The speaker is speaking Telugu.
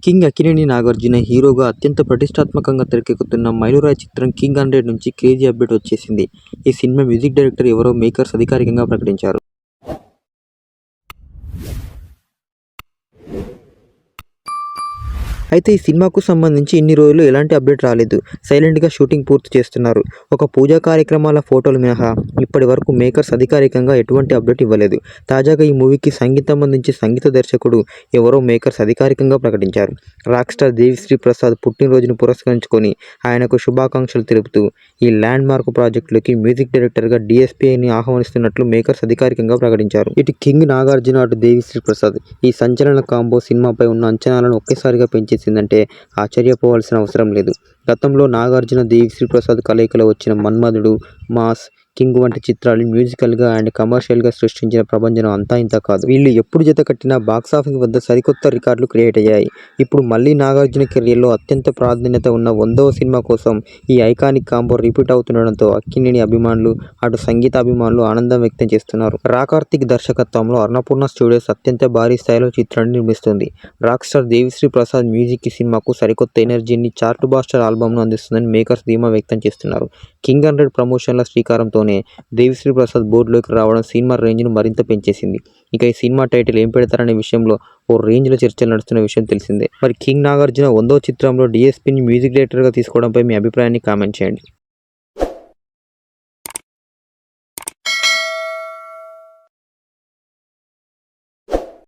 కింగ్ అక్కినేని నాగార్జున హీరోగా అత్యంత ప్రతిష్టాత్మకంగా తెరకెక్కుతున్న మైలురాయి చిత్రం కింగ్ 100 నుంచి క్రేజీ అప్డేట్ వచ్చేసింది. ఈ సినిమా మ్యూజిక్ డైరెక్టర్ ఎవరో మేకర్స్ అధికారికంగా ప్రకటించారు. అయితే ఈ సినిమాకు సంబంధించి ఇన్ని రోజులు ఎలాంటి అప్డేట్ రాలేదు. సైలెంట్గా షూటింగ్ పూర్తి చేస్తున్నారు. ఒక పూజా కార్యక్రమాల ఫోటోలు మినహా ఇప్పటి వరకు మేకర్స్ అధికారికంగా ఎటువంటి అప్డేట్ ఇవ్వలేదు. తాజాగా ఈ మూవీకి సంగీతం అందించే సంగీత దర్శకుడు ఎవరో మేకర్స్ అధికారికంగా ప్రకటించారు. రాక్ స్టార్ దేవిశ్రీ ప్రసాద్ పుట్టినరోజును పురస్కరించుకొని ఆయనకు శుభాకాంక్షలు తెలుపుతూ ఈ ల్యాండ్ మార్క్ ప్రాజెక్టులోకి మ్యూజిక్ డైరెక్టర్గా DSPని ఆహ్వానిస్తున్నట్లు మేకర్స్ అధికారికంగా ప్రకటించారు. ఇటు కింగ్ నాగార్జున, అటు దేవిశ్రీ ప్రసాద్ ఈ సంచలన కాంబో సినిమాపై ఉన్న అంచనాలను ఒకేసారిగా పెంచేసిందంటే ఆశ్చర్యపోవాల్సిన అవసరం లేదు. గతంలో నాగార్జున, దేవిశ్రీ ప్రసాద్ కలయికలో వచ్చిన మన్మధుడు, మాస్, కింగ్ వంటి చిత్రాలు మ్యూజికల్గా అండ్ కమర్షియల్గా సృష్టించిన ప్రభంజనం అంతా ఇంత కాదు. వీళ్ళు ఎప్పుడు జత కట్టినా బాక్సాఫీస్ వద్ద సరికొత్త రికార్డులు క్రియేట్ అయ్యాయి. ఇప్పుడు మళ్ళీ నాగార్జున కెరీర్లో అత్యంత ప్రాధాన్యత ఉన్న 100వ సినిమా కోసం ఈ ఐకానిక్ కాంబో రిపీట్ అవుతుండడంతో అక్కినేని అభిమానులు, అటు సంగీత అభిమానులు ఆనందం వ్యక్తం చేస్తున్నారు. రా కార్తిక్ దర్శకత్వంలో అన్నపూర్ణ స్టూడియోస్ అత్యంత భారీ స్థాయిలో చిత్రాన్ని నిర్మిస్తుంది. Rock star Devi Sri Prasad music ఈ సినిమాకు సరికొత్త ఎనర్జీని, చార్ట్ బాస్టర్ ఆల్బమ్ను అందిస్తుందని మేకర్స్ ధీమా వ్యక్తం చేస్తున్నారు. కింగ్ 100 ప్రమోషన్ల శ్రీకారంతోనే దేవిశ్రీ ప్రసాద్ బోర్డులోకి రావడం సినిమా రేంజ్ను మరింత పెంచేసింది. ఇక ఈ సినిమా టైటిల్ ఏం పెడతారనే విషయంలో ఓ రేంజ్లో చర్చలు నడుస్తున్న విషయం తెలిసిందే. మరి కింగ్ నాగార్జున 100వ చిత్రంలో DSPని మ్యూజిక్ డైరెక్టర్గా తీసుకోవడంపై మీ అభిప్రాయాన్ని కామెంట్ చేయండి.